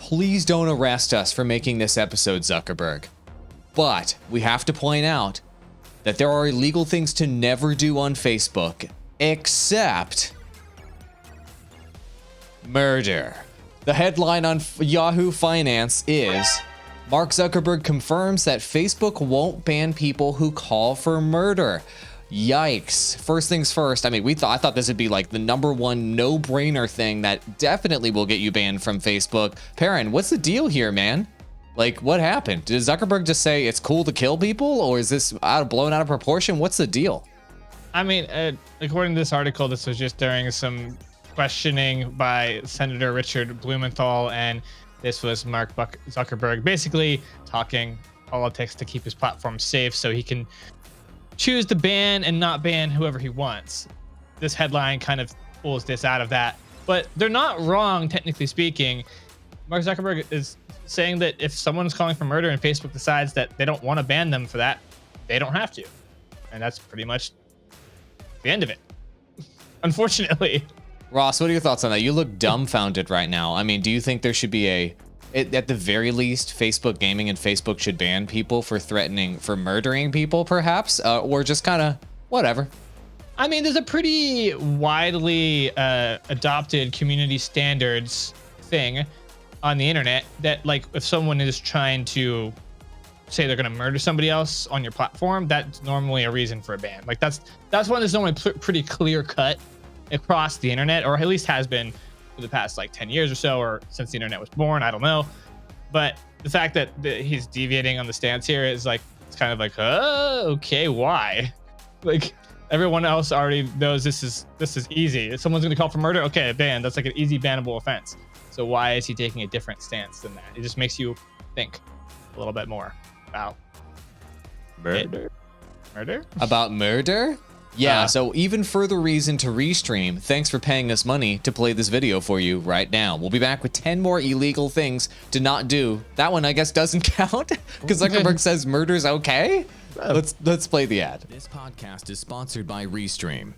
please don't arrest us for making this episode, Zuckerberg. But we have to point out that there are illegal things to never do on Facebook, except murder. The headline on Yahoo Finance is, Mark Zuckerberg confirms that Facebook won't ban people who call for murder. Yikes. First things first, I mean, I thought this would be like the #1 no-brainer thing that definitely will get you banned from Facebook. Perrin, what's the deal here, man? Like, what happened? Did Zuckerberg just say it's cool to kill people, or is this blown out of proportion? What's the deal? I mean, according to this article, this was just during some questioning by Senator Richard Blumenthal, and this was Mark Zuckerberg basically talking politics to keep his platform safe so he can choose to ban and not ban whoever he wants. This headline kind of pulls this out of that, but they're not wrong, technically speaking. Mark Zuckerberg is saying that if someone's calling for murder and Facebook decides that they don't want to ban them for that, they don't have to. And that's pretty much the end of it, unfortunately. Ross, what are your thoughts on that? You look dumbfounded right now. I mean, do you think there should be at the very least, Facebook Gaming and Facebook should ban people for murdering people, perhaps, or just kind of whatever? I mean, there's a pretty widely adopted community standards thing on the internet that, like, if someone is trying to say they're going to murder somebody else on your platform, that's normally a reason for a ban. Like, that's one that's normally pretty clear cut across the internet, or at least has been for the past like 10 years or so, or since the internet was born, I don't know. But the fact that he's deviating on the stance here is like, it's kind of like, okay, why? Like, everyone else already knows this is easy. If someone's gonna call for murder, okay, ban. That's like an easy bannable offense. So why is he taking a different stance than that? It just makes you think a little bit more about murder. About murder? Yeah, so even further reason to restream. Thanks for paying us money to play this video for you right now. We'll be back with 10 more illegal things to not do. That one, I guess, doesn't count because Zuckerberg says murder's okay. Let's play the ad. This podcast is sponsored by Restream.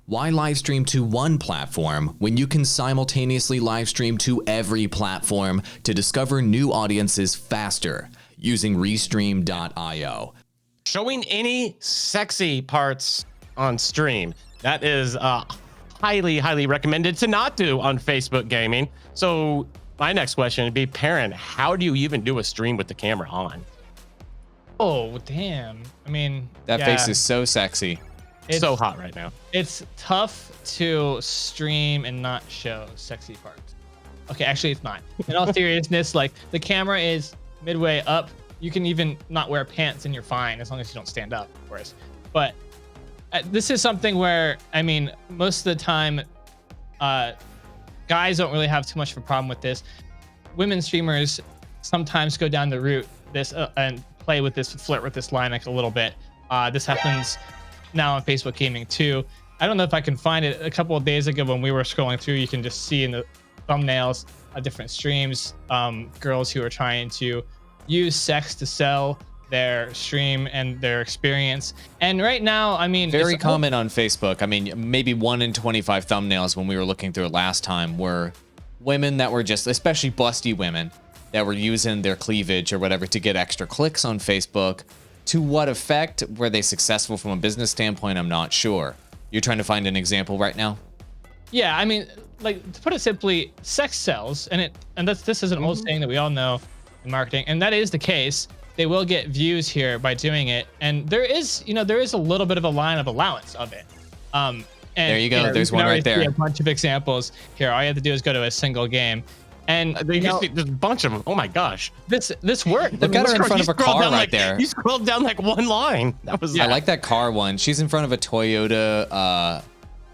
Why live stream to one platform when you can simultaneously live stream to every platform to discover new audiences faster using Restream.io? Showing any sexy parts on stream, that is highly recommended to not do on Facebook Gaming. So my next question would be, Perrin, how do you even do a stream with the camera on? Oh, damn. I mean, that face is so sexy. It's so hot right now. It's tough to stream and not show sexy parts. Okay, actually it's not. In all seriousness, like, the camera is midway up. You can even not wear pants and you're fine as long as you don't stand up, of course. But this is something where, I mean, most of the time, guys don't really have too much of a problem with this. Women streamers sometimes go down the route and play with this, flirt with this line like a little bit. This happens now on Facebook Gaming too. I don't know if I can find it. A couple of days ago when we were scrolling through, you can just see in the thumbnails of different streams, girls who are trying to use sex to sell their stream and their experience. And right now, I mean, very common on Facebook. I mean, maybe 1 in 25 thumbnails when we were looking through it last time were women that were just, especially busty women, that were using their cleavage or whatever to get extra clicks on Facebook. To what effect? Were they successful from a business standpoint? I'm not sure. You're trying to find an example right now? Yeah, I mean, like, to put it simply, sex sells, and this is an old saying that we all know in marketing, and that is the case. They will get views here by doing it, and there is a little bit of a line of allowance of it. And there you go. There's one right there. A bunch of examples here. All you have to do is go to a single game, and there's a bunch of them. Oh my gosh, this worked. Look at her in front of a car right there. You scrolled down like one line. That was. I like that car one. She's in front of a Toyota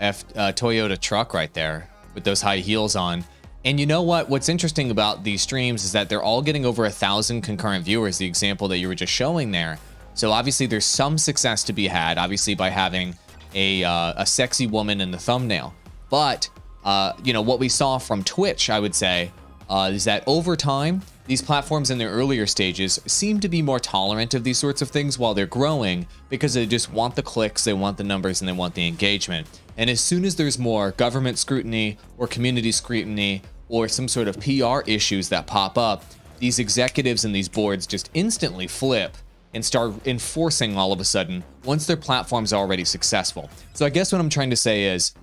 Toyota truck right there with those high heels on. And you know what? What's interesting about these streams is that they're all getting over 1,000 concurrent viewers, the example that you were just showing there. So obviously there's some success to be had, obviously, by having a sexy woman in the thumbnail. But, what we saw from Twitch, I would say, is that over time, these platforms in their earlier stages seem to be more tolerant of these sorts of things while they're growing, because they just want the clicks, they want the numbers, and they want the engagement. And as soon as there's more government scrutiny or community scrutiny or some sort of PR issues that pop up, these executives and these boards just instantly flip and start enforcing all of a sudden once their platform's already successful. So I guess what I'm trying to say is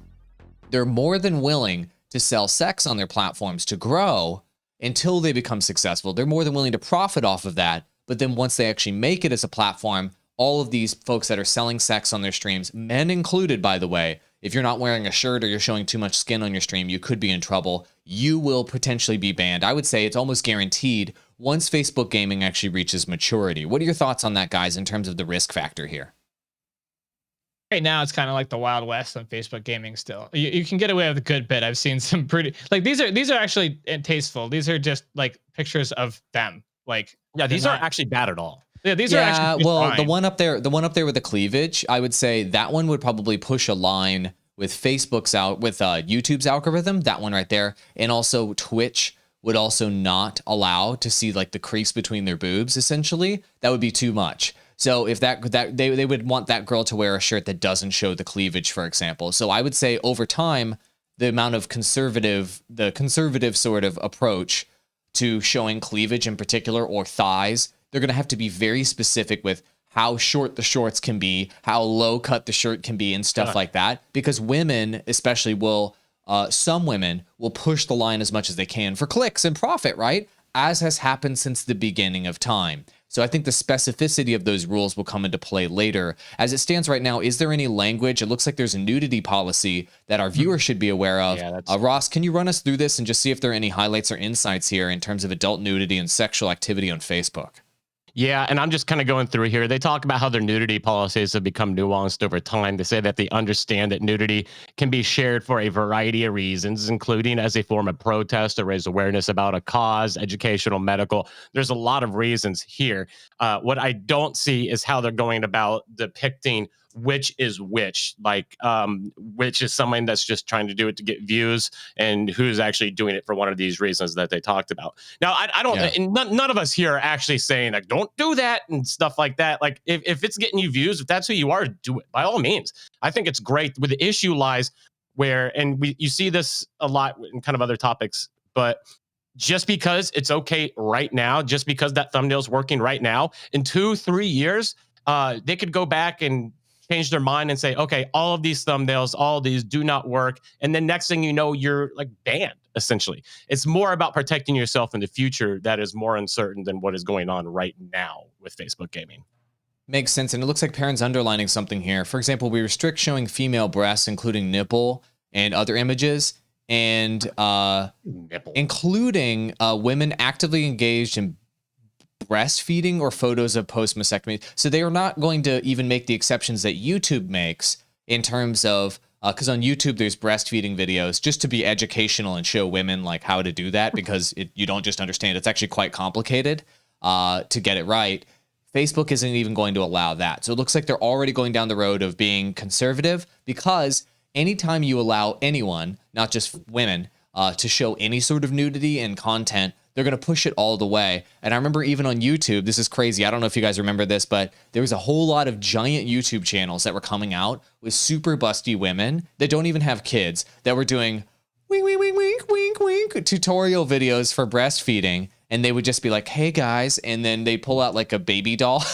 they're more than willing to sell sex on their platforms to grow until they become successful. They're more than willing to profit off of that. But then once they actually make it as a platform, all of these folks that are selling sex on their streams, men included, by the way, if you're not wearing a shirt or you're showing too much skin on your stream, you could be in trouble. You will potentially be banned. I would say it's almost guaranteed once Facebook gaming actually reaches maturity. What are your thoughts on that, guys, in terms of the risk factor here? Right now, it's kind of like the Wild West on Facebook gaming. Still, you can get away with a good bit. I've seen some pretty like these are actually tasteful. These are just like pictures of them. Like Yeah, these aren't actually bad at all. Yeah, these are actually well, fine. the one up there with the cleavage, I would say that one would probably push a line with YouTube's algorithm. That one right there, and also Twitch would also not allow to see like the crease between their boobs. Essentially, that would be too much. So if they would want that girl to wear a shirt that doesn't show the cleavage, for example. So I would say over time, the amount of conservative sort of approach to showing cleavage in particular or thighs, they're going to have to be very specific with how short the shorts can be, how low cut the shirt can be and stuff like that. Because women especially some women will push the line as much as they can for clicks and profit, right? As has happened since the beginning of time. So I think the specificity of those rules will come into play later. As it stands right now, is there any language? It looks like there's a nudity policy that our viewers should be aware of. Yeah, Ross, can you run us through this and just see if there are any highlights or insights here in terms of adult nudity and sexual activity on Facebook? Yeah, and I'm just kind of going through here. They talk about how their nudity policies have become nuanced over time. They say that they understand that nudity can be shared for a variety of reasons, including as a form of protest to raise awareness about a cause, educational, medical. There's a lot of reasons here. What I don't see is how they're going about depicting which is which, like which is someone that's just trying to do it to get views and who's actually doing it for one of these reasons that they talked about. Now, I don't, and none of us here are actually saying like, don't do that and stuff like that. Like if it's getting you views, if that's who you are, do it by all means. I think it's great. Where the issue lies where, and you see this a lot in kind of other topics, but just because it's okay right now, just because that thumbnail's working right now, in 2-3 years, they could go back and change their mind and say, okay, all of these thumbnails, all of these do not work. And then next thing you know, you're like banned, essentially. It's more about protecting yourself in the future that is more uncertain than what is going on right now with Facebook gaming. Makes sense. And it looks like Perrin's underlining something here. For example, we restrict showing female breasts, including nipple and other images, and including women actively engaged in breastfeeding or photos of post-mastectomy. So they are not going to even make the exceptions that YouTube makes in terms of, because on YouTube there's breastfeeding videos just to be educational and show women like how to do that, because you don't just understand. It's actually quite complicated to get it right. Facebook isn't even going to allow that. So it looks like they're already going down the road of being conservative, because anytime you allow anyone, not just women, to show any sort of nudity in content, they're going to push it all the way. And I remember even on YouTube, this is crazy. I don't know if you guys remember this, but there was a whole lot of giant YouTube channels that were coming out with super busty women that don't even have kids that were doing wink, wink, wink, wink, wink, wink tutorial videos for breastfeeding. And they would just be like, hey guys. And then they pull out like a baby doll.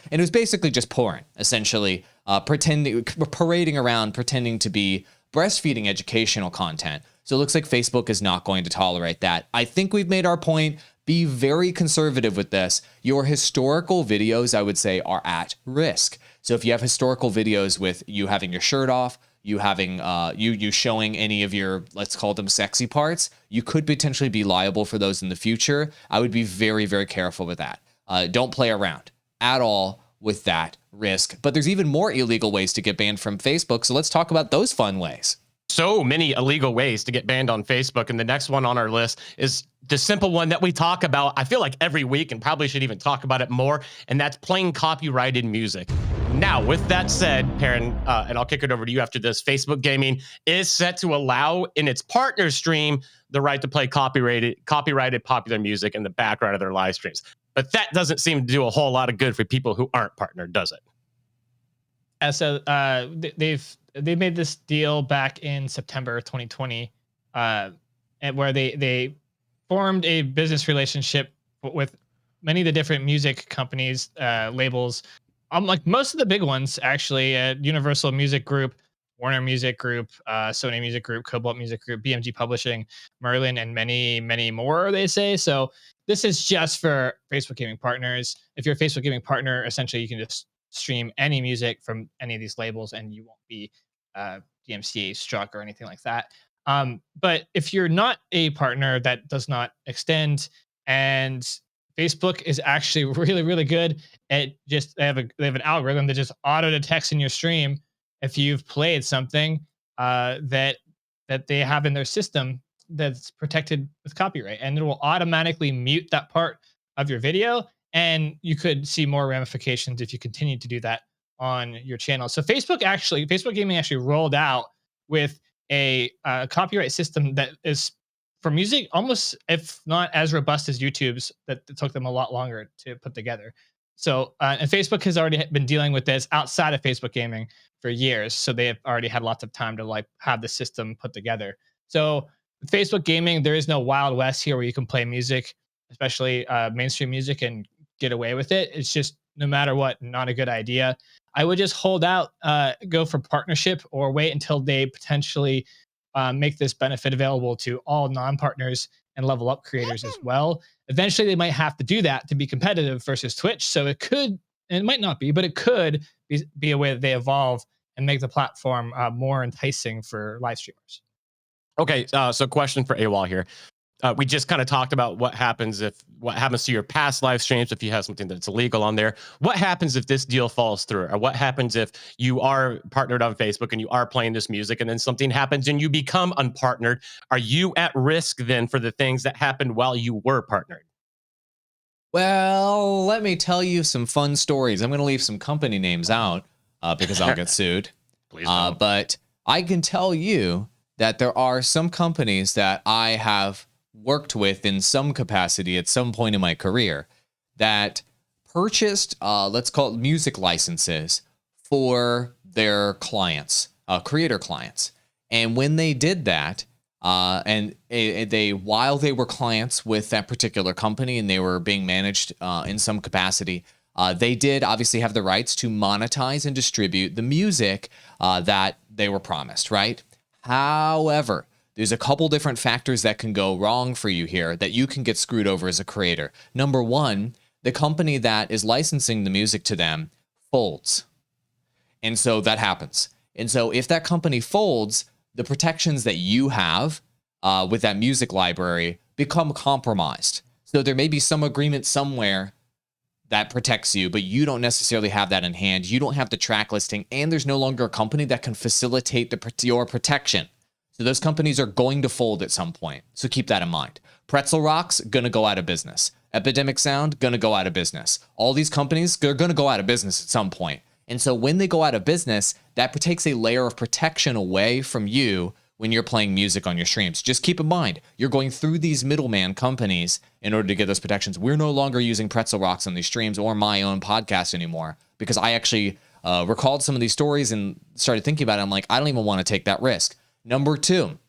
And it was basically just porn, essentially, parading around, pretending to be breastfeeding educational content. So it looks like Facebook is not going to tolerate that. I think we've made our point. Be very conservative with this. Your historical videos, I would say, are at risk. So if you have historical videos with you having your shirt off, you having you showing any of your, let's call them sexy parts, you could potentially be liable for those in the future. I would be very, very careful with that. Don't play around at all with that risk. But there's even more illegal ways to get banned from Facebook. So let's talk about those fun ways. So many illegal ways to get banned on Facebook. And the next one on our list is the simple one that we talk about, I feel like every week, and probably should even talk about it more. And that's playing copyrighted music. Now, with that said, Perrin, and I'll kick it over to you after this, Facebook Gaming is set to allow in its partner stream the right to play copyrighted popular music in the background of their live streams. But that doesn't seem to do a whole lot of good for people who aren't partnered, does it? So they made this deal back in September 2020, and where they formed a business relationship with many of the different music companies, labels. Like most of the big ones, actually, Universal Music Group, Warner Music Group, Sony Music Group, Cobalt Music Group, BMG Publishing, Merlin, and many, many more, they say. So this is just for Facebook gaming partners. If you're a Facebook gaming partner, essentially you can just stream any music from any of these labels and you won't be DMCA struck or anything like that. But if you're not a partner, that does not extend. And Facebook is actually really, really good at just they have an algorithm that just auto detects in your stream if you've played something that they have in their system that's protected with copyright, and it will automatically mute that part of your video. And you could see more ramifications if you continue to do that on your channel. So Facebook gaming actually rolled out with a copyright system that is for music almost, if not as robust as YouTube's, that it took them a lot longer to put together. So and Facebook has already been dealing with this outside of Facebook gaming for years, so they have already had lots of time to like have the system put together. So with Facebook gaming, there is no Wild West here where you can play music, especially mainstream music, and get away with it. It's just no matter what, not a good idea. I would just hold out, go for partnership, or wait until they potentially make this benefit available to all non-partners and level up creators as well. Eventually, they might have to do that to be competitive versus Twitch. So it could, and it might not be, but it could be a way that they evolve and make the platform more enticing for live streamers. Okay, so question for AWOL here. We just kind of talked about what happens to your past live streams if you have something that's illegal on there. What happens if this deal falls through? Or what happens if you are partnered on Facebook and you are playing this music and then something happens and you become unpartnered? Are you at risk then for the things that happened while you were partnered? Well, let me tell you some fun stories. I'm going to leave some company names out because I'll get sued. Please don't. But I can tell you that there are some companies that I have worked with in some capacity at some point in my career that purchased, let's call it music licenses for their clients, creator clients. And when they did that, while they were clients with that particular company and they were being managed in some capacity, they did obviously have the rights to monetize and distribute the music that they were promised, right? However, there's a couple different factors that can go wrong for you here that you can get screwed over as a creator. Number one, the company that is licensing the music to them folds. And so that happens. And so if that company folds, the protections that you have with that music library become compromised. So there may be some agreement somewhere that protects you, but you don't necessarily have that in hand. You don't have the track listing, and there's no longer a company that can facilitate your protection. So those companies are going to fold at some point. So keep that in mind. Pretzel Rock's going to go out of business. Epidemic Sound, going to go out of business. All these companies, they're going to go out of business at some point. And so when they go out of business, that takes a layer of protection away from you when you're playing music on your streams. Just keep in mind, you're going through these middleman companies in order to get those protections. We're no longer using Pretzel Rocks on these streams or my own podcast anymore because I actually recalled some of these stories and started thinking about it. I'm like, I don't even want to take that risk. Number two,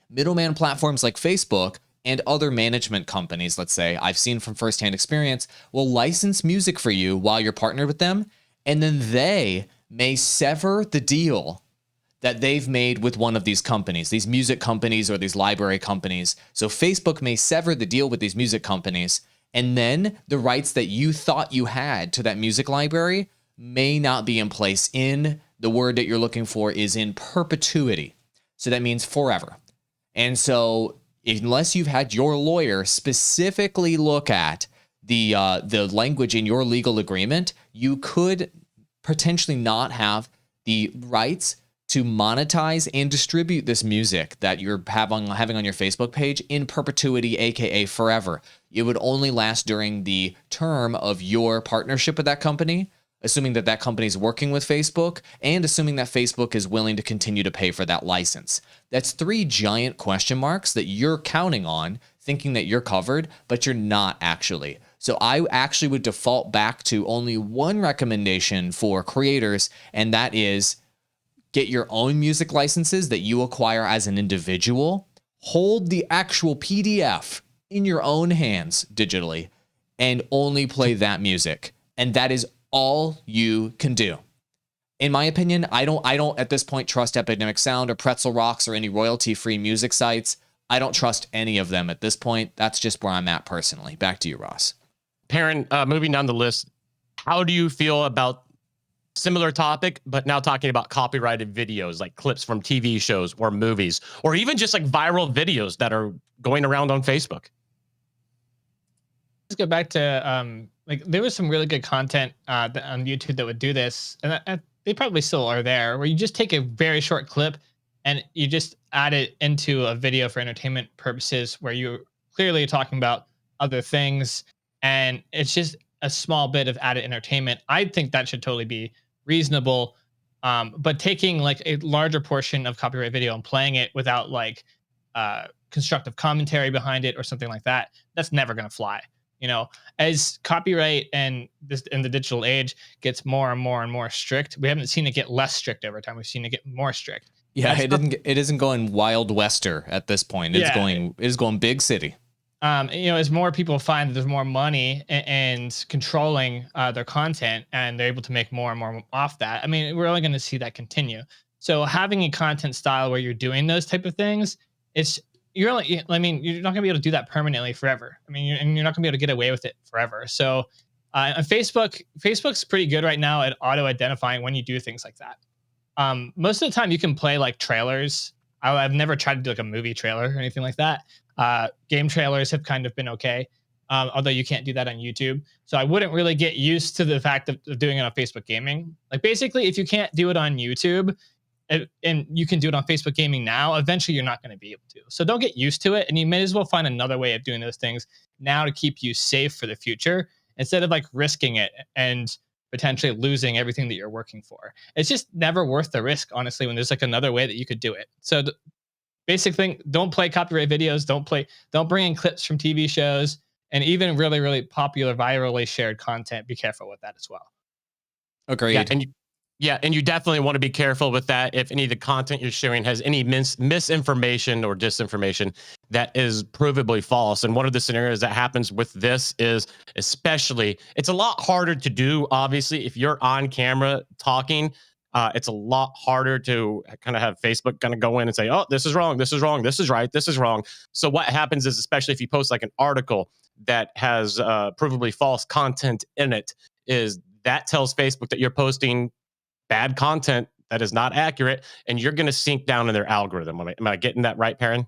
middleman platforms like Facebook and other management companies, let's say, I've seen from firsthand experience, will license music for you while you're partnered with them, and then they may sever the deal that they've made with one of these companies, these music companies or these library companies. So Facebook may sever the deal with these music companies, and then the rights that you thought you had to that music library may not be in place. The word that you're looking for is in perpetuity. So that means forever. And so unless you've had your lawyer specifically look at the language in your legal agreement, you could potentially not have the rights to monetize and distribute this music that you're having on your Facebook page in perpetuity, aka forever. It would only last during the term of your partnership with that company, assuming that that company is working with Facebook, and assuming that Facebook is willing to continue to pay for that license. That's three giant question marks that you're counting on, thinking that you're covered, but you're not actually. So I actually would default back to only one recommendation for creators, and that is get your own music licenses that you acquire as an individual. hold the actual PDF in your own hands digitally and only play that music. And that is all you can do. In my opinion, I don't at this point trust Epidemic Sound or Pretzel Rocks or any royalty-free music sites. I don't trust any of them at this point. That's just where I'm at personally. Back to you, Ross. Perrin, moving down the list, how do you feel about similar topic, but now talking about copyrighted videos, like clips from TV shows or movies, or even just like viral videos that are going around on Facebook? Let's go back to like there was some really good content on YouTube that would do this, and they probably still are there, where you just take a very short clip and you just add it into a video for entertainment purposes, where you're clearly talking about other things, and it's just a small bit of added entertainment. I think that should totally be reasonable. But taking like a larger portion of copyright video and playing it without like constructive commentary behind it or something like that, that's never going to fly. You know, as copyright and this in the digital age gets more and more and more strict, we haven't seen it get less strict over time. We've seen it get more strict. Yeah, it isn't going wild wester at this point. It is going big city. You know, as more people find that there's more money and controlling their content, and they're able to make more and more off that, I mean, we're only going to see that continue. So having a content style where you're doing those type of things, you're not going to be able to do that permanently forever. I mean, you're not going to be able to get away with it forever. So on Facebook's pretty good right now at auto identifying when you do things like that. Most of the time you can play like trailers. I've never tried to do like a movie trailer or anything like that. Game trailers have kind of been okay, although you can't do that on YouTube. So I wouldn't really get used to the fact of doing it on Facebook Gaming. Like basically, if you can't do it on YouTube and you can do it on Facebook Gaming now, eventually you're not going to be able to. So don't get used to it, and you may as well find another way of doing those things now to keep you safe for the future, instead of like risking it and potentially losing everything that you're working for. It's just never worth the risk, honestly, when there's like another way that you could do it. So basic thing, don't play copyright videos, don't bring in clips from TV shows, and even really, really popular, virally shared content. Be careful with that as well. Agreed. And you definitely want to be careful with that. If any of the content you're sharing has any misinformation or disinformation that is provably false. And one of the scenarios that happens with this is, especially, it's a lot harder to do, obviously, if you're on camera talking. It's a lot harder to kind of have Facebook kind of go in and say, oh, this is wrong, this is wrong, this is right, this is wrong. So what happens is, especially if you post like an article that has provably false content in it, is that tells Facebook that you're posting bad content that is not accurate, and you're going to sink down in their algorithm. Am I getting that right, Perrin?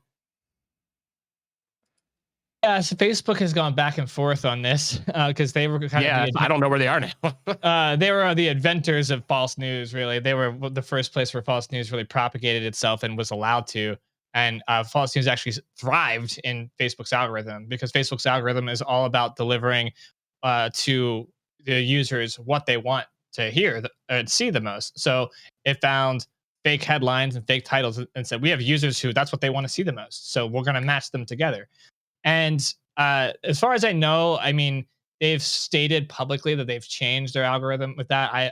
Yeah, so Facebook has gone back and forth on this because they were kind of I don't know where they are now. they were the inventors of false news. Really, they were the first place where false news really propagated itself and was allowed to. And false news actually thrived in Facebook's algorithm, because Facebook's algorithm is all about delivering to the users what they want to hear and see the most. So it found fake headlines and fake titles and said, we have users who that's what they want to see the most, so we're going to match them together. And as far as I know, I mean, they've stated publicly that they've changed their algorithm with that. I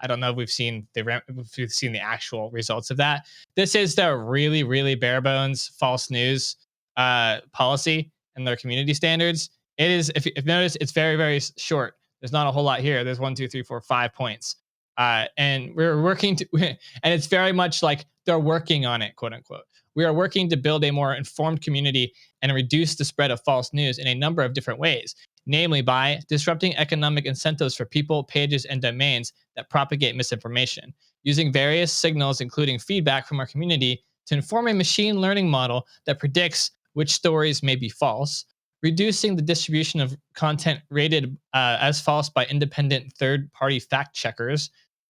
don't know if we've seen the actual results of that. This is their really, really bare bones false news policy and their community standards. It is, if you notice, it's very, very short. There's not a whole lot here. There's 1, 2, 3, 4, 5 points. And we're working to, and it's very much like they're working on it, quote unquote. We are working to build a more informed community and reduce the spread of false news in a number of different ways, namely by disrupting economic incentives for people, pages, and domains that propagate misinformation, using various signals, including feedback from our community, to inform a machine learning model that predicts which stories may be false, reducing the distribution of content rated as false by independent third-party fact checkers,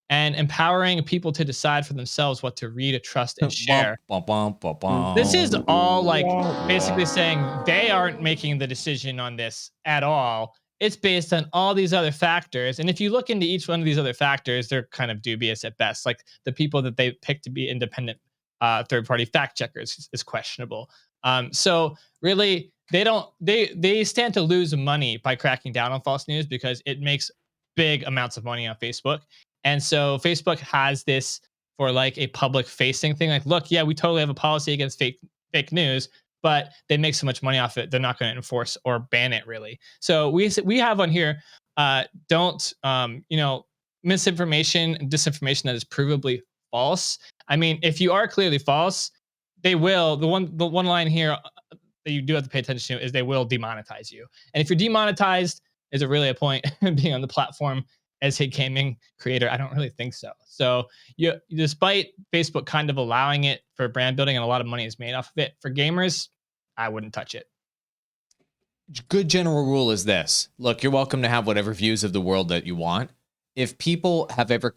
and empowering people to decide for themselves what to read, trust, and share. This is all like basically saying they aren't making the decision on this at all. It's based on all these other factors. And if you look into each one of these other factors, they're kind of dubious at best. Like the people that they pick to be independent third-party fact checkers is questionable. So really, they stand to lose money by cracking down on false news, because it makes big amounts of money on Facebook. And so Facebook has this for like a public facing thing. Like, look, yeah, we totally have a policy against fake news, but they make so much money off it, they're not going to enforce or ban it really. So we have on here, don't misinformation and disinformation that is provably false. I mean, if you are clearly false, they will. The one line here that you do have to pay attention to is they will demonetize you. And if you're demonetized, is it really a point being on the platform as a gaming creator? I don't really think so. So despite Facebook kind of allowing it for brand building and a lot of money is made off of it, for gamers, I wouldn't touch it. Good general rule is this. Look, you're welcome to have whatever views of the world that you want. If people have ever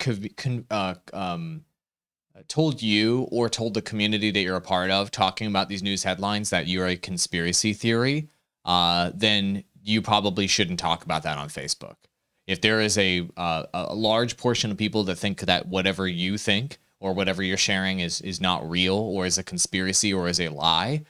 told you or told the community that you're a part of, talking about these news headlines, that you're a conspiracy theory, then you probably shouldn't talk about that on Facebook. If there is a large portion of people that think that whatever you think or whatever you're sharing is not real or is a conspiracy or is a lie,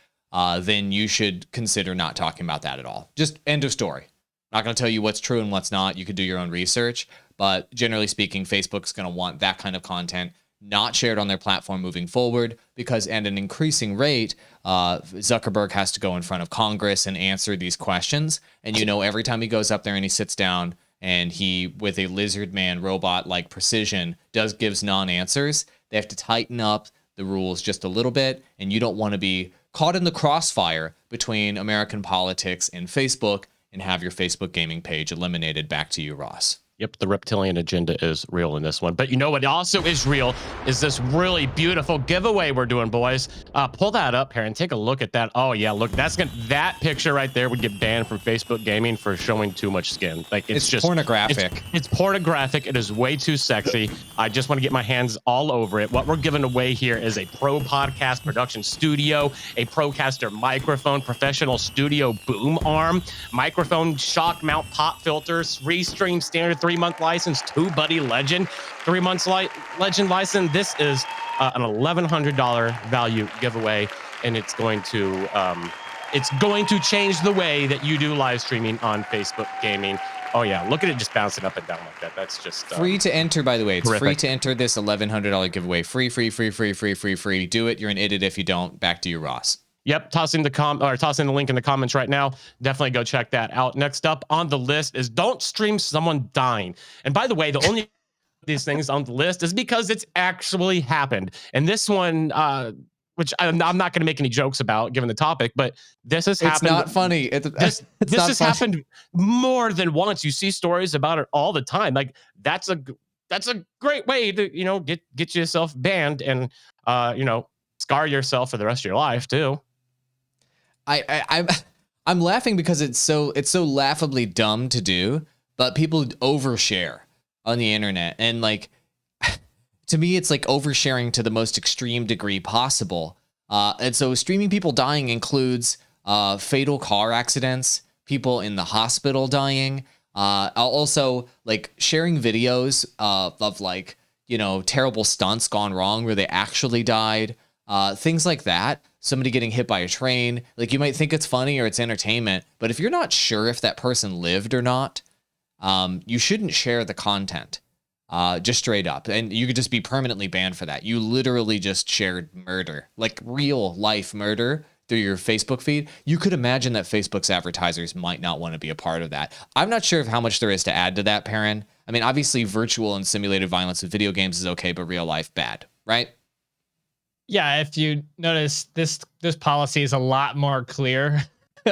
then you should consider not talking about that at all. Just end of story. Not going to tell you what's true and what's not. You could do your own research. But generally speaking, Facebook's going to want that kind of content not shared on their platform moving forward, because at an increasing rate, Zuckerberg has to go in front of Congress and answer these questions. And every time he goes up there and he sits down and he, with a lizard man robot-like precision, gives non-answers, they have to tighten up the rules just a little bit. And you don't want to be caught in the crossfire between American politics and Facebook and have your Facebook gaming page eliminated. Back to you, Ross. Yep, the reptilian agenda is real in this one. But you know what also is real is this really beautiful giveaway we're doing, boys. Pull that up here and take a look at that. Oh yeah, look, that picture right there would get banned from Facebook gaming for showing too much skin. Like it's just pornographic. It's pornographic. It is way too sexy. I just want to get my hands all over it. What we're giving away here is a pro podcast production studio, a Procaster microphone, professional studio boom arm, microphone shock mount pop filters, Restream standard 3-month license, TubeBuddy Legend 3 months Legend license. This is an $1,100 value giveaway, and it's going to change the way that you do live streaming on Facebook gaming. Oh yeah, look at it just bouncing up and down like that. That's just free to enter, by the way. It's terrific. Free to enter this $1,100 giveaway. Free. Do it. You're an idiot if you don't. Back to you, Ross. Yep, tossing the link in the comments right now. Definitely go check that out. Next up on the list is don't stream someone dying. And by the way, the only these things on the list is because it's actually happened. And this one, which I'm not going to make any jokes about given the topic, but this has happened. It's not funny. This has happened more than once. You see stories about it all the time. Like that's a great way to get yourself banned and scar yourself for the rest of your life too. I'm laughing because it's so laughably dumb to do, but people overshare on the internet, and like to me it's like oversharing to the most extreme degree possible. And so streaming people dying includes fatal car accidents, people in the hospital dying, also like sharing videos of like terrible stunts gone wrong where they actually died, things like that. Somebody getting hit by a train. Like, you might think it's funny or it's entertainment, but if you're not sure if that person lived or not, you shouldn't share the content, just straight up. And you could just be permanently banned for that. You literally just shared murder, like real life murder, through your Facebook feed. You could imagine that Facebook's advertisers might not want to be a part of that. I'm not sure of how much there is to add to that, Perrin. I mean, obviously virtual and simulated violence in video games is okay, but real life bad, right? Yeah, if you notice, this policy is a lot more clear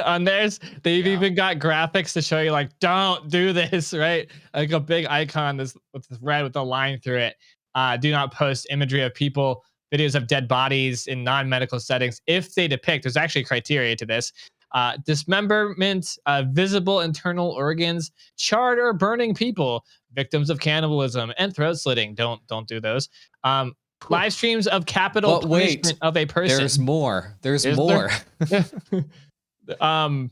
on theirs. They've even got graphics to show you like, don't do this, right? Like a big icon with this red with a line through it. Do not post imagery of people, videos of dead bodies in non-medical settings if they depict, there's actually criteria to this, dismemberment, visible internal organs, charred or burning people, victims of cannibalism, and throat slitting. Don't do those. Live streams of capital punishment of a person. There's more. There's more. Oh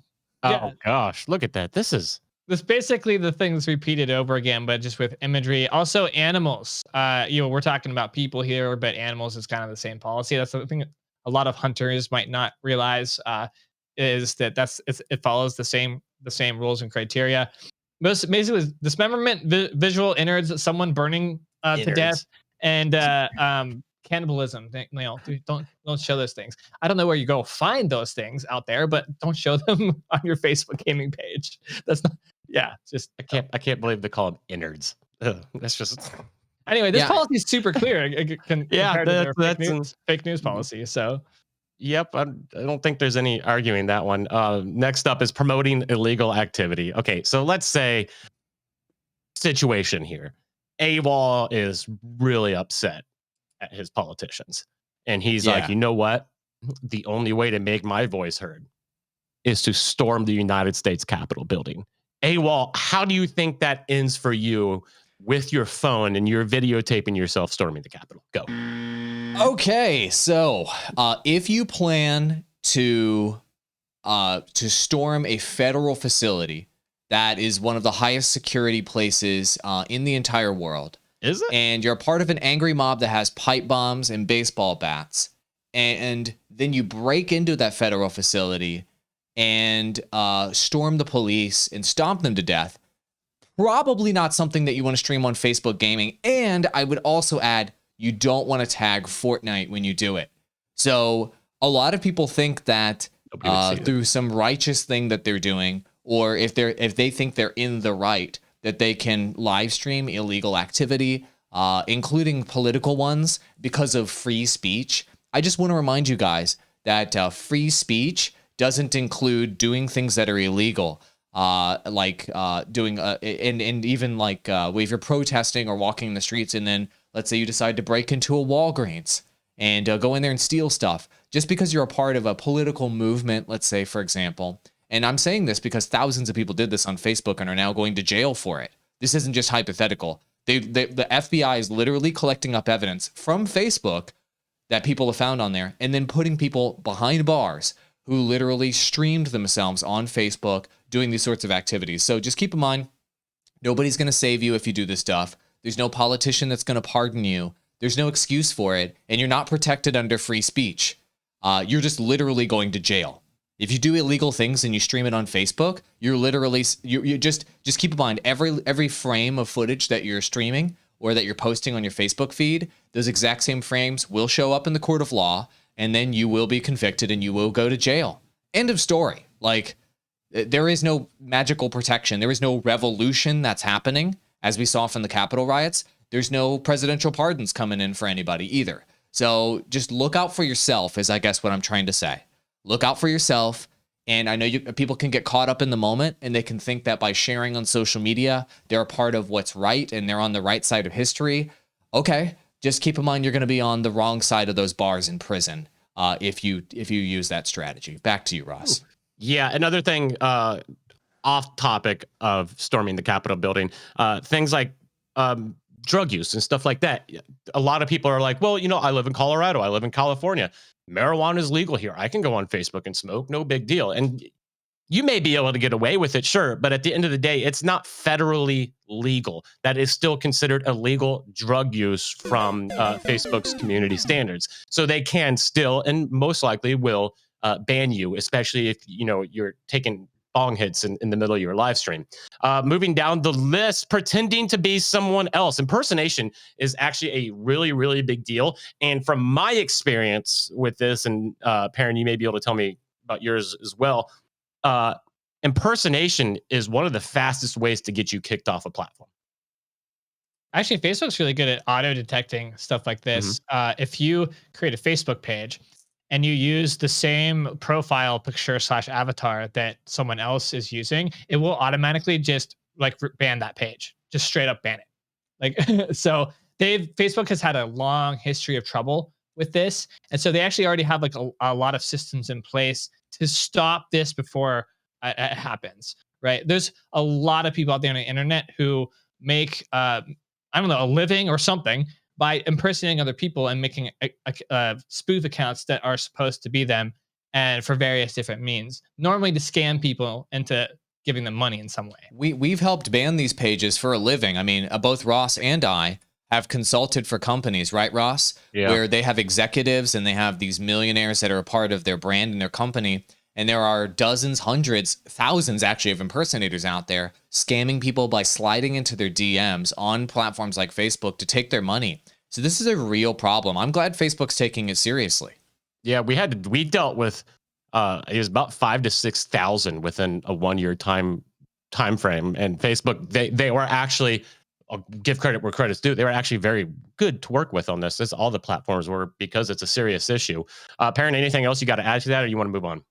gosh, look at that. This basically the things repeated over again, but just with imagery. Also animals. We're talking about people here, but animals is kind of the same policy. That's the thing a lot of hunters might not realize, is that it follows the same rules and criteria. Most basically dismemberment, visual innards, someone burning to death, and cannibalism thing. Dude, don't show those things. I don't know where you go find those things out there, but don't show them on your Facebook gaming page. That's not. Yeah, just I can't believe they call them innards. Ugh, that's just. Anyway, this Yeah. policy is super clear Yeah, compared to their that's fake news policy. So Yep, I don't think there's any arguing that one. Next up is promoting illegal activity. Okay, so let's say situation here. AWOL is really upset at his politicians. And he's like, Yeah. you know what? The only way to make my voice heard is to storm the United States Capitol building. AWOL, how do you think that ends for you with your phone and you're videotaping yourself storming the Capitol? Go. Okay, so if you plan to storm a federal facility that is one of the highest security places in the entire world, Is it? and you're a part of an angry mob that has pipe bombs and baseball bats, and then you break into that federal facility and storm the police and stomp them to death, probably not something that you want to stream on Facebook gaming. And I would also add, you don't want to tag Fortnite when you do it. So a lot of people think that Nobody would see through some righteous thing that they're doing, or if they think they're in the right, that they can live stream illegal activity, including political ones, because of free speech. I just want to remind you guys that free speech doesn't include doing things that are illegal. Like doing and even like if you're protesting or walking in the streets, and then let's say you decide to break into a Walgreens and go in there and steal stuff, just because you're a part of a political movement, let's say, for example. And I'm saying this because thousands of people did this on Facebook and are now going to jail for it. This isn't just hypothetical. The FBI is literally collecting up evidence from Facebook that people have found on there, and then putting people behind bars who literally streamed themselves on Facebook doing these sorts of activities. So just keep in mind, nobody's going to save you if you do this stuff. There's no politician that's going to pardon you. There's no excuse for it, and you're not protected under free speech. You're just literally going to jail. If you do illegal things and you stream it on Facebook, you're literally you just keep in mind, every frame of footage that you're streaming or that you're posting on your Facebook feed, those exact same frames will show up in the court of law, and then you will be convicted and you will go to jail. End of story. Like, there is no magical protection. There is no revolution that's happening, as we saw from the Capitol riots. There's no presidential pardons coming in for anybody either. So just look out for yourself, is I guess what I'm trying to say. Look out for yourself. And I know people can get caught up in the moment, and they can think that by sharing on social media, they're a part of what's right and they're on the right side of history. Okay, just keep in mind you're going to be on the wrong side of those bars in prison if you use that strategy. Back to you, Ross. Yeah, another thing off topic of storming the Capitol building, things like drug use and stuff like that. A lot of people are like, well, I live in Colorado. I live in California. Marijuana is legal here. I can go on Facebook and smoke. No big deal. And you may be able to get away with it, sure. But at the end of the day, it's not federally legal. That is still considered illegal drug use from Facebook's community standards. So they can still, and most likely will, ban you, especially if you're taking bong hits in the middle of your live stream. Moving down the list, pretending to be someone else. Impersonation is actually a really, really big deal. And from my experience with this, and Perrin, you may be able to tell me about yours as well. Impersonation is one of the fastest ways to get you kicked off a platform. actually, Facebook's really good at auto detecting stuff like this. If you create a Facebook page and you use the same profile picture / avatar that someone else is using, it will automatically just like ban that page, just straight up ban it. Like, so Facebook has had a long history of trouble with this. And so they actually already have like a lot of systems in place to stop this before it happens, right? There's a lot of people out there on the internet who make, I don't know, a living or something by impersonating other people and making spoof accounts that are supposed to be them, and for various different means, normally to scam people into giving them money in some way. We've helped ban these pages for a living. I mean, both Ross and I have consulted for companies, right, Ross? Yeah. Where they have executives and they have these millionaires that are a part of their brand and their company. And there are dozens, hundreds, thousands actually of impersonators out there scamming people by sliding into their DMs on platforms like Facebook to take their money. So this is a real problem. I'm glad Facebook's taking it seriously. Yeah, we dealt with it was about 5,000 to 6,000 within a 1 year time frame. And Facebook, they were actually, I'll give credit where credit's due. They were actually very good to work with on this. This all the platforms were, because it's a serious issue. Perrin, anything else you got to add to that, or you want to move on?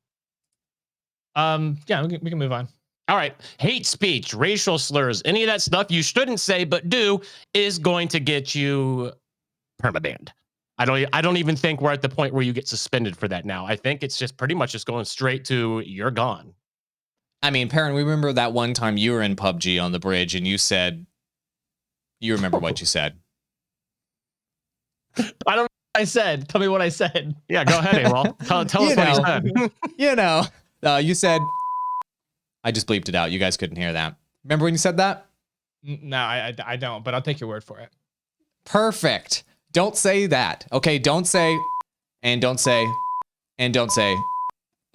Yeah, we can move on. All right. Hate speech, racial slurs, any of that stuff you shouldn't say but do is going to get you permabanned. I don't even think we're at the point where you get suspended for that now. I think it's just pretty much just going straight to you're gone. I mean, Perrin, we remember that one time you were in PUBG on the bridge and you remember what you said. I don't know what I said. Tell me what I said. Yeah, go ahead, AWOL. Tell us what you said. You said, I just bleeped it out. You guys couldn't hear that. Remember when you said that? No, I don't, but I'll take your word for it. Perfect. Don't say that. Okay, don't say, and don't say, and don't say.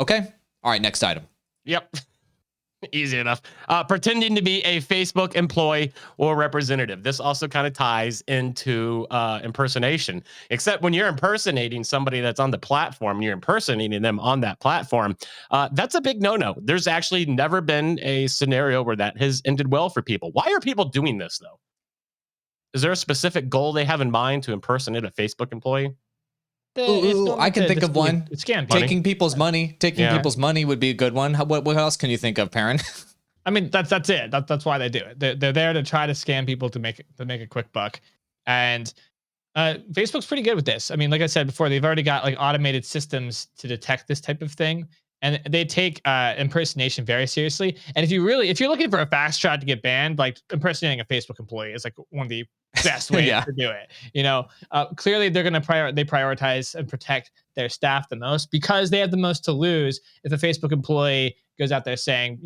Okay? All right, next item. Yep. Easy enough. Pretending to be a Facebook employee or representative. This also kind of ties into impersonation, except when you're impersonating somebody that's on the platform, you're impersonating them on that platform. That's a big no-no. There's actually never been a scenario where that has ended well for people. Why are people doing this, though? Is there a specific goal they have in mind to impersonate a Facebook employee? I can think of one. It's scam. Taking people's money. Taking people's money would be a good one. What else can you think of, Perrin? I mean, that's it. That's why they do it. They're there to try to scam people to make a quick buck. And Facebook's pretty good with this. I mean, like I said before, they've already got like automated systems to detect this type of thing, and they take impersonation very seriously. And if you're looking for a fast shot to get banned, like impersonating a Facebook employee is like one of the best ways to do it. Clearly they're going to prioritize and protect their staff the most because they have the most to lose. If a Facebook employee goes out there saying,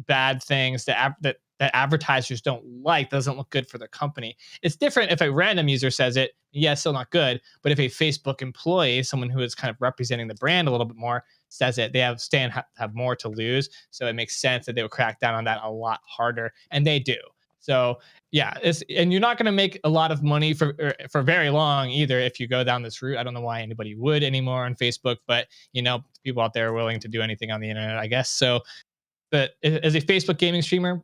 bad things that advertisers don't like, doesn't look good for the company. It's different if a random user says it. Yeah, still not good. But if a Facebook employee, someone who is kind of representing the brand a little bit more, says it, they have more to lose. So it makes sense that they would crack down on that a lot harder, and they do. So yeah, and you're not going to make a lot of money for very long either if you go down this route. I don't know why anybody would anymore on Facebook, but people out there are willing to do anything on the internet, I guess. So, but as a Facebook gaming streamer,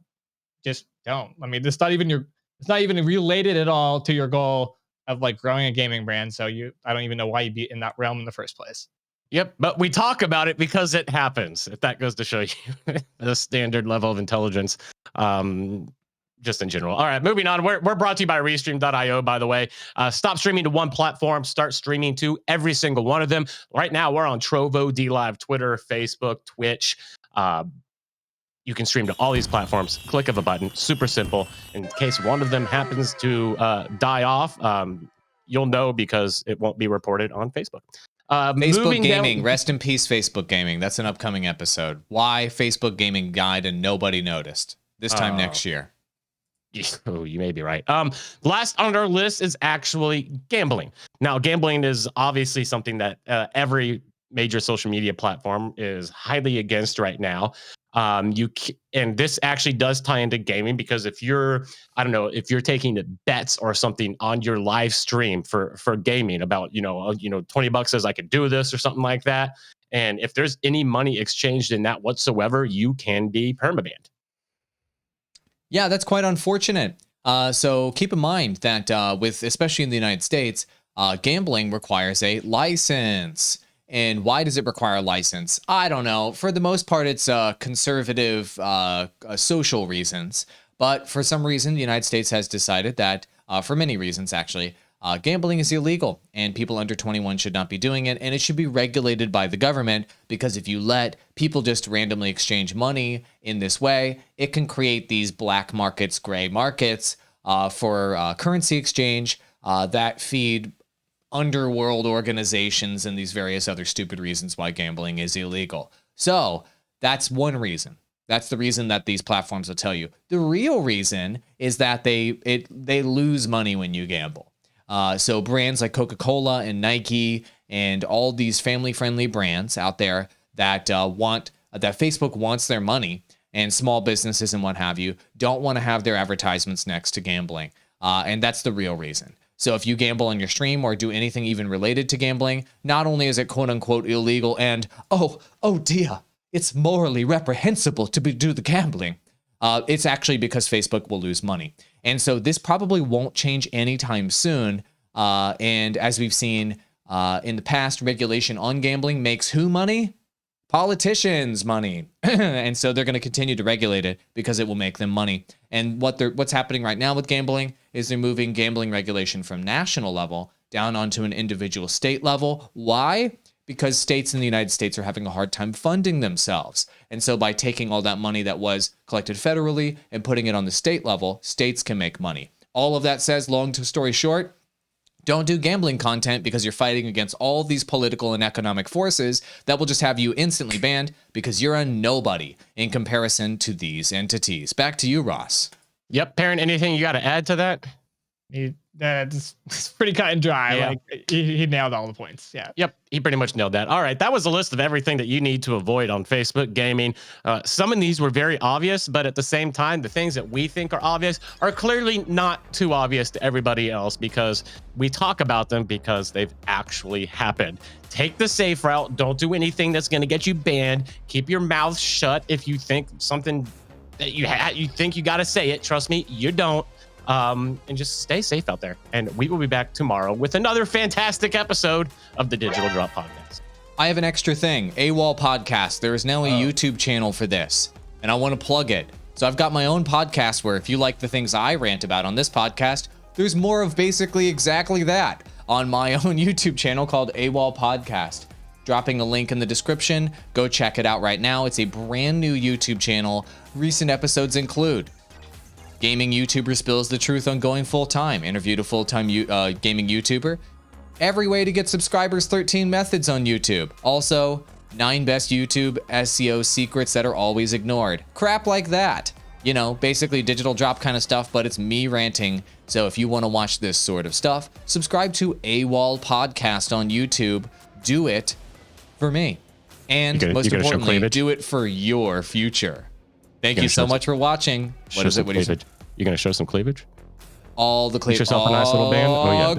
just don't. I mean, it's not even related at all to your goal of like growing a gaming brand. So I don't even know why you'd be in that realm in the first place. Yep, but we talk about it because it happens. If that goes to show you the standard level of intelligence. Just in general. All right, moving on. We're brought to you by Restream.io, by the way. Stop streaming to one platform. Start streaming to every single one of them. Right now, we're on Trovo, DLive, Twitter, Facebook, Twitch. You can stream to all these platforms. Click of a button. Super simple. In case one of them happens to die off, you'll know because it won't be reported on Facebook. Facebook Gaming. Rest in peace, Facebook Gaming. That's an upcoming episode. Why Facebook Gaming died and nobody noticed. This time next year. Oh, you may be right. Last on our list is actually gambling. Now, gambling is obviously something that every major social media platform is highly against right now. And this actually does tie into gaming because if you're taking bets or something on your live stream for gaming about, $20 says I could do this or something like that. And if there's any money exchanged in that whatsoever, you can be permabanned. Yeah, that's quite unfortunate. So keep in mind that especially in the United States, gambling requires a license. And why does it require a license? I don't know. For the most part, it's conservative social reasons. But for some reason, the United States has decided that, for many reasons actually, gambling is illegal and people under 21 should not be doing it. And it should be regulated by the government because if you let people just randomly exchange money in this way, it can create these black markets, gray markets for currency exchange that feed underworld organizations and these various other stupid reasons why gambling is illegal. So that's one reason. That's the reason that these platforms will tell you. The real reason is that they lose money when you gamble. So brands like Coca-Cola and Nike and all these family-friendly brands out there that that Facebook wants their money, and small businesses and what have you don't want to have their advertisements next to gambling. And that's the real reason. So if you gamble on your stream or do anything even related to gambling, not only is it quote unquote illegal and, oh dear, it's morally reprehensible to do the gambling. It's actually because Facebook will lose money. And so this probably won't change anytime soon. And as we've seen in the past, regulation on gambling makes who money? Politicians money. And so they're going to continue to regulate it because it will make them money. And what's happening right now with gambling is they're moving gambling regulation from national level down onto an individual state level. Why? Because states in the United States are having a hard time funding themselves. And so by taking all that money that was collected federally and putting it on the state level, states can make money. All of that says, long story short, don't do gambling content because you're fighting against all these political and economic forces that will just have you instantly banned because you're a nobody in comparison to these entities. Back to you, Ross. Yep. Parent, anything you got to add to that? That's pretty cut and dry. Yeah. Like he nailed all the points. Yeah. Yep, he pretty much nailed that. All right, that was a list of everything that you need to avoid on Facebook gaming. Some of these were very obvious, but at the same time, the things that we think are obvious are clearly not too obvious to everybody else because we talk about them because they've actually happened. Take the safe route. Don't do anything that's going to get you banned. Keep your mouth shut if you think something that you think you got to say it. Trust me, you don't. And just stay safe out there. And we will be back tomorrow with another fantastic episode of the Digital Drop Podcast. I have an extra thing. AWOL Podcast. There is now a YouTube channel for this, and I want to plug it. So I've got my own podcast where if you like the things I rant about on this podcast, there's more of basically exactly that on my own YouTube channel called AWOL Podcast. Dropping a link in the description. Go check it out right now. It's a brand new YouTube channel. Recent episodes include gaming YouTuber spills the truth on going full-time. Interviewed a full-time gaming YouTuber. Every way to get subscribers, 13 methods on YouTube. Also, 9 best YouTube SEO secrets that are always ignored. Crap like that. You know, basically digital drop kind of stuff, but it's me ranting. So if you want to watch this sort of stuff, subscribe to AWOL Podcast on YouTube. Do it for me. And most importantly, do it for your future. Thank you so much for watching. What is it? What do you say? You're going to show some cleavage? All the cleavage. Get yourself a nice little band. Oh, yeah.